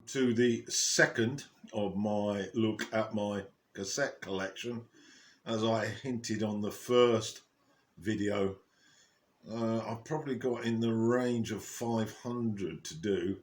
to the second of my look at my cassette collection. As I hinted on the first video, I've probably got in the range of 500 to do.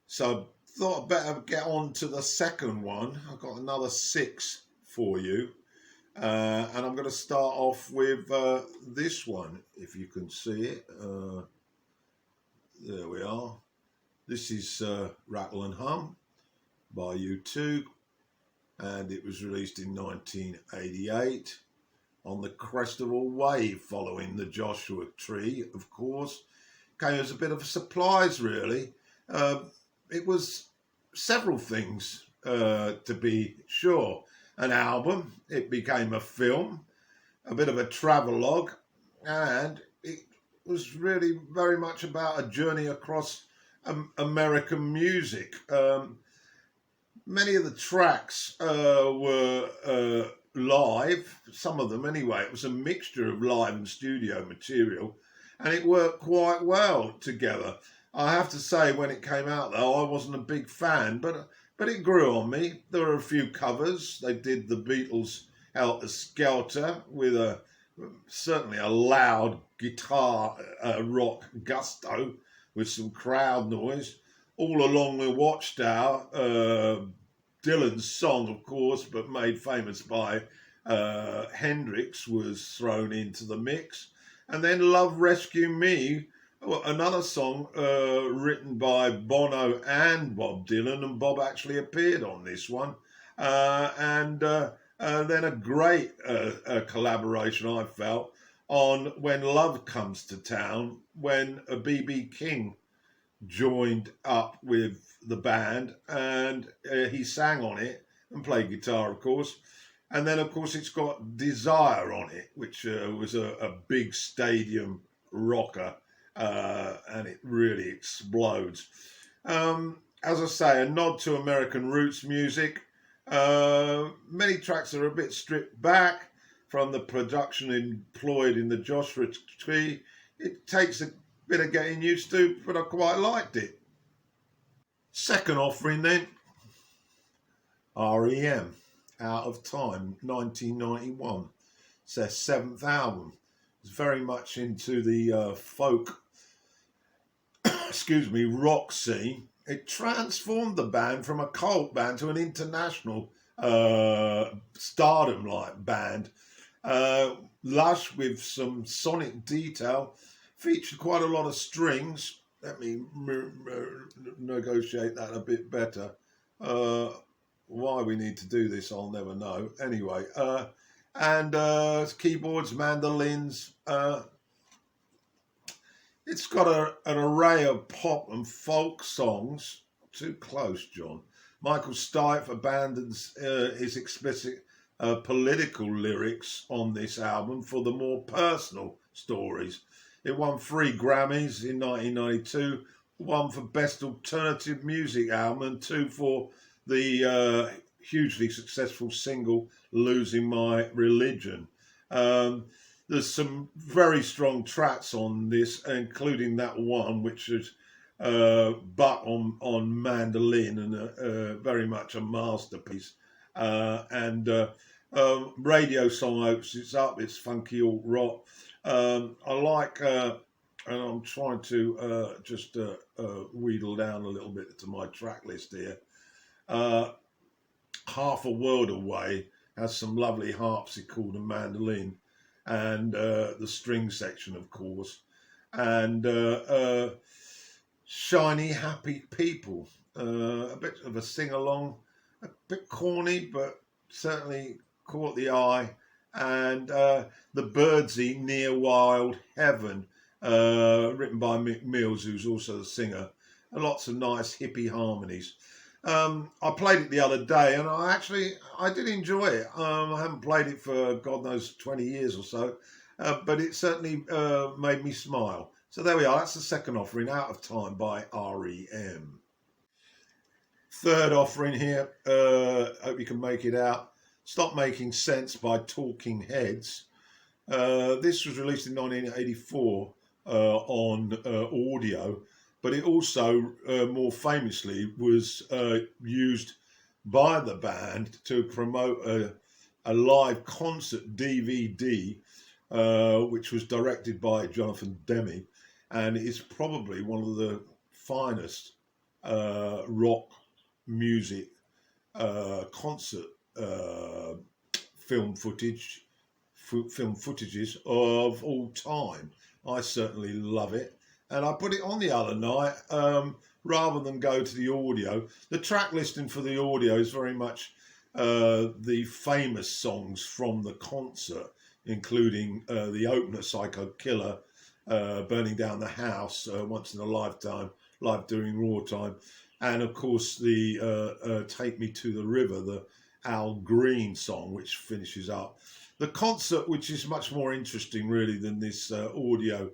So I thought I'd better get on to the second one. I've got another 6 for you. And I'm going to start off with this one, if you can see it. There we are. This is Rattle and Hum by U2, and it was released in 1988 on the crest of a wave following the Joshua Tree, of course. Came as a bit of a surprise, really. It was several things, to be sure. An album, it became a film, a bit of a travelogue, and it was really very much about a journey across American music. Many of the tracks were live, some of them anyway. It was a mixture of live and studio material, and it worked quite well together. I have to say, when it came out, though, I wasn't a big fan, but it grew on me. There were a few covers. They did the Beatles' Helter Skelter with certainly a loud guitar rock gusto with some crowd noise. All Along the Watchtower, Dylan's song, of course, but made famous by Hendrix, was thrown into the mix. And then Love Rescue Me, another song written by Bono and Bob Dylan, and Bob actually appeared on this one. And then a great collaboration, I felt, on When Love Comes to Town, when B.B. King joined up with the band, and he sang on it and played guitar, of course. And then, of course, it's got Desire on it, which was a big stadium rocker. And it really explodes. As I say, a nod to American roots music. Many tracks are a bit stripped back from the production employed in the Joshua Tree. It takes a bit of getting used to, but I quite liked it. Second offering then, R.E.M. Out of Time, 1991. It's their 7th album. It's very much into the folk rock scene. It transformed the band from a cult band to an international stardom-like band. Lush with some sonic detail, featured quite a lot of strings. Let me negotiate that a bit better. Why we need to do this, I'll never know. Anyway, and keyboards, mandolins. It's got an array of pop and folk songs. Too close, John. Michael Stipe abandons his explicit political lyrics on this album for the more personal stories. It won 3 Grammys in 1992, 1 for Best Alternative Music Album and 2 for the hugely successful single Losing My Religion. There's some very strong tracks on this, including that one which is but on mandolin, and very much a masterpiece. And radio song opens it up. It's funky alt rock. I like, and I'm trying to just wheedle down a little bit to my track list here. Half a World Away has some lovely harpsichord and mandolin, and the string section, of course, and Shiny Happy People, a bit of a sing-along, a bit corny, but certainly caught the eye, and the Birdsey Near Wild Heaven, written by Mick Mills, who's also the singer, and lots of nice hippie harmonies. I played it the other day, and I did enjoy it. I haven't played it for God knows 20 years or so, but it certainly made me smile. So there we are. That's the second offering, Out of Time by R.E.M. Third offering here, hope you can make it out. Stop Making Sense by Talking Heads. This was released in 1984 on audio. but it also more famously was used by the band to promote a live concert DVD, which was directed by Jonathan Demme, and is probably one of the finest rock music concert film footages of all time. I certainly love it, and I put it on the other night rather than go to the audio. The track listing for the audio is very much the famous songs from the concert, including the opener, Psycho Killer, Burning Down the House, Once in a Lifetime, Live During Wartime, and of course the Take Me to the River, the Al Green song, which finishes up. The concert, which is much more interesting really than this audio,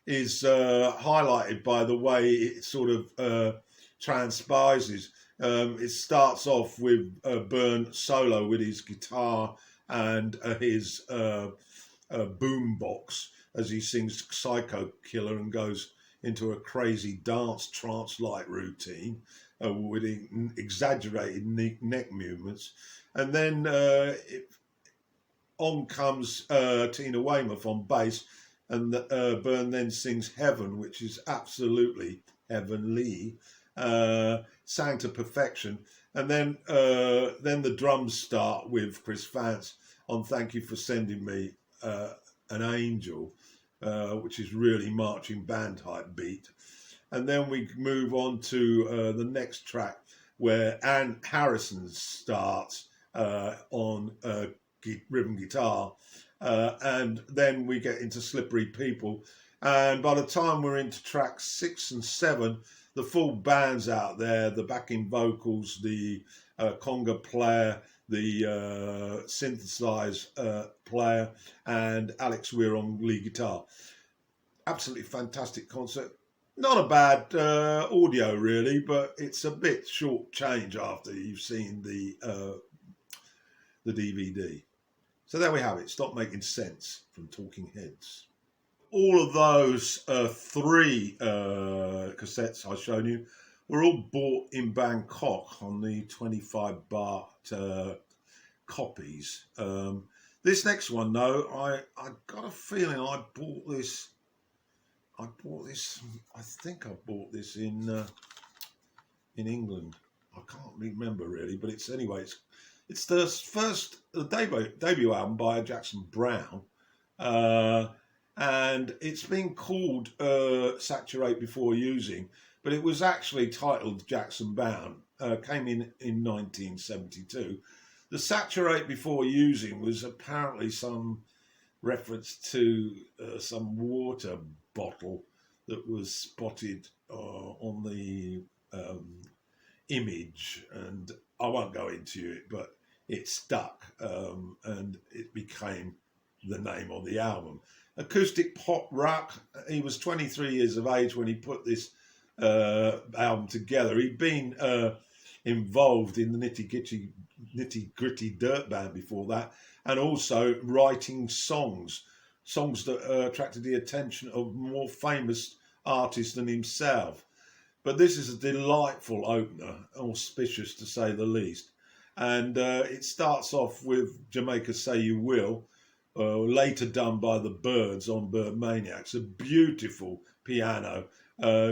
is highlighted by the way it sort of transpires. It starts off with Byrne solo with his guitar and his boom box as he sings Psycho Killer and goes into a crazy dance trance-like routine with exaggerated neck movements. And then on comes Tina Weymouth on bass, and Byrne then sings Heaven, which is absolutely heavenly, sang to perfection. And then the drums start with Chris Vance on Thank You for Sending Me an Angel, which is really marching band type beat. And then we move on to the next track where Ann Harrison starts on rhythm guitar, and then we get into Slippery People. And by the time we're into tracks 6 and 7, the full band's out there, the backing vocals, the conga player, the synthesizer player, and Alex Weir on lead guitar. Absolutely fantastic concert. Not a bad audio really, but it's a bit short change after you've seen the DVD. So there we have it. Stop Making Sense from Talking Heads. All of those 3 cassettes I've shown you were all bought in Bangkok on the 25 baht copies. This next one, though, I got a feeling I bought this. I think I bought this in England. I can't remember really, but it's the first debut album by Jackson Browne, and it's been called Saturate Before Using, but it was actually titled Jackson Browne. Came in 1972. The Saturate Before Using was apparently some reference to some water bottle that was spotted on the image, and I won't go into it, but it stuck, and it became the name of the album. Acoustic pop rock. He was 23 years of age when he put this album together. He'd been involved in the Nitty Gritty Dirt Band before that, and also writing songs that attracted the attention of more famous artists than himself. But this is a delightful opener, auspicious to say the least. And it starts off with Jamaica Say You Will, later done by the Byrds on Bird Maniacs. A beautiful piano,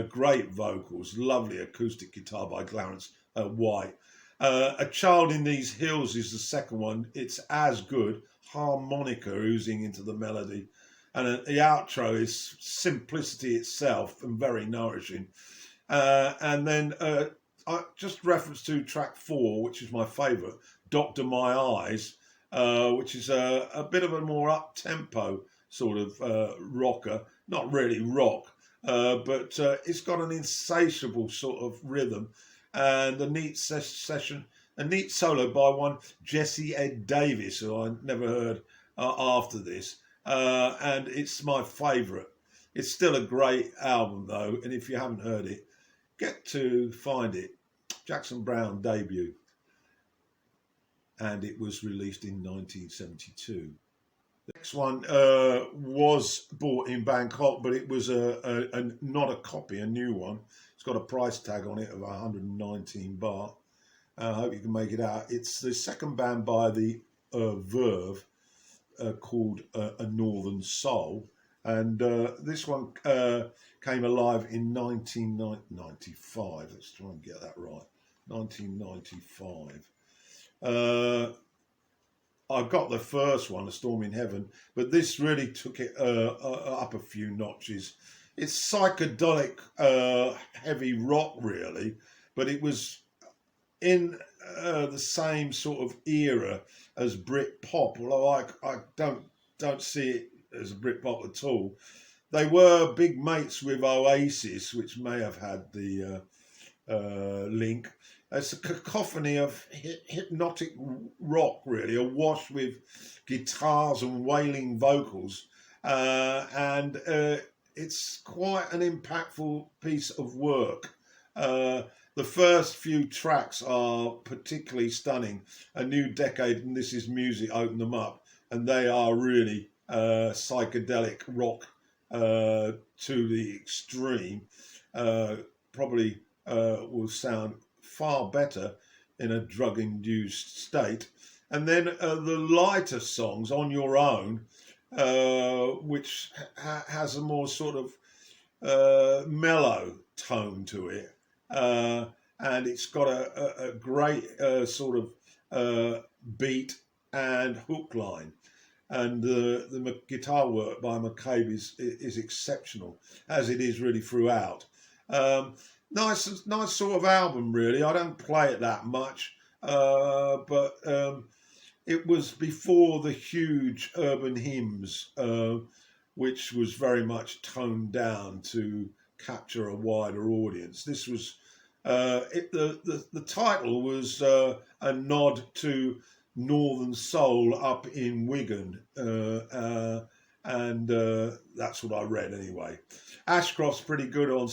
great vocals, lovely acoustic guitar by Clarence White. A Child in These Hills is the second one. It's as good, harmonica oozing into the melody. And the outro is simplicity itself and very nourishing. And then just reference to track 4, which is my favourite, Doctor My Eyes, which is a bit of a more up-tempo sort of rocker. Not really rock, but it's got an insatiable sort of rhythm. And a neat session, a neat solo by one Jesse Ed Davis, who I never heard after this. And it's my favourite. It's still a great album, though, and if you haven't heard it, get to find it. Jackson Browne debut, and it was released in 1972. The next one was bought in Bangkok, but it was not a copy, a new one. It's got a price tag on it of 119 baht. I hope you can make it out. It's the second band by the Verve called A Northern Soul. And this one came alive in 1995. Let's try and get that right. 1995. I got the first one, A Storm in Heaven, but this really took it up a few notches. It's psychedelic heavy rock, really, but it was in the same sort of era as Brit pop, although I don't see it as a Brit pop at all. They were big mates with Oasis, which may have had the link. It's a cacophony of hypnotic rock, really, awash with guitars and wailing vocals. And it's quite an impactful piece of work. The first few tracks are particularly stunning. A New Decade and This Is Music open them up, and they are really psychedelic rock to the extreme. Probably will sound far better in a drug-induced state. And then the lighter songs, On Your Own, which has a more sort of mellow tone to it. And it's got a great sort of beat and hook line. And the guitar work by McCabe is exceptional, as it is really throughout. Nice sort of album, really. I don't play it that much, but it was before the huge urban hymns, which was very much toned down to capture a wider audience. This was the title was a nod to Northern Soul up in Wigan, and that's what I read anyway. Ashcroft's pretty good on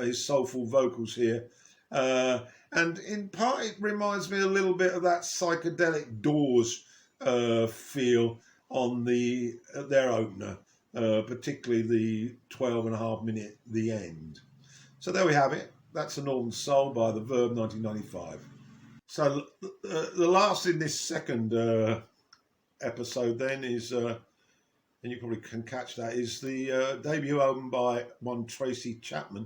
his soulful vocals here, and in part it reminds me a little bit of that psychedelic Doors feel on their opener, particularly the 12.5 minute The End. So there we have it. That's A Northern Soul by the Verve, 1995. So the last in this second episode then is, and you probably can catch that, is the debut album by one Tracy Chapman.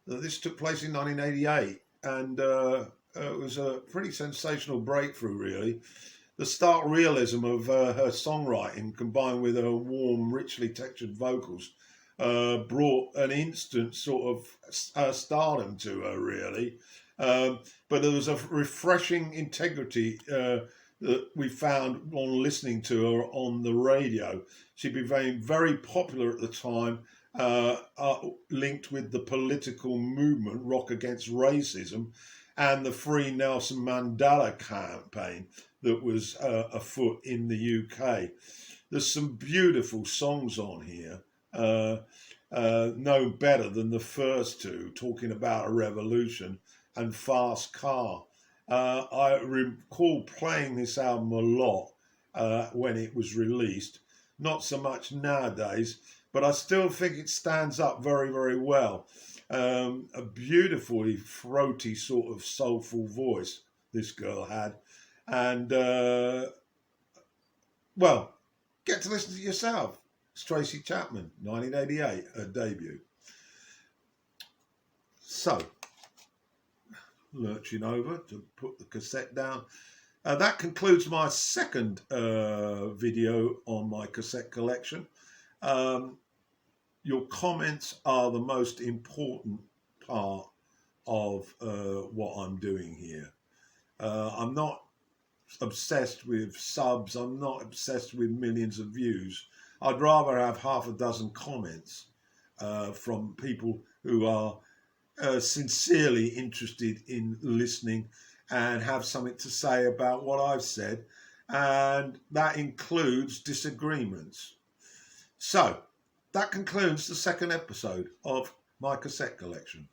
This took place in 1988, and it was a pretty sensational breakthrough, really. The stark realism of her songwriting, combined with her warm, richly textured vocals, brought an instant sort of stardom to her, really. But there was a refreshing integrity that we found on listening to her on the radio. She became very popular at the time, linked with the political movement, Rock Against Racism, and the Free Nelson Mandela campaign that was afoot in the UK. There's some beautiful songs on here, no better than the first two, Talking About a Revolution and Fast Car. I recall playing this album a lot when it was released, not so much nowadays, but I still think it stands up very, very well. A beautifully throaty sort of soulful voice this girl had, and well, get to listen to it yourself. It's Tracy Chapman, 1988, her debut. So, lurching over to put the cassette down. That concludes my second video on my cassette collection. Your comments are the most important part of what I'm doing here. I'm not obsessed with subs. I'm not obsessed with millions of views. I'd rather have half a dozen comments from people who are sincerely interested in listening and have something to say about what I've said, and that includes disagreements. So that concludes the second episode of my cassette collection.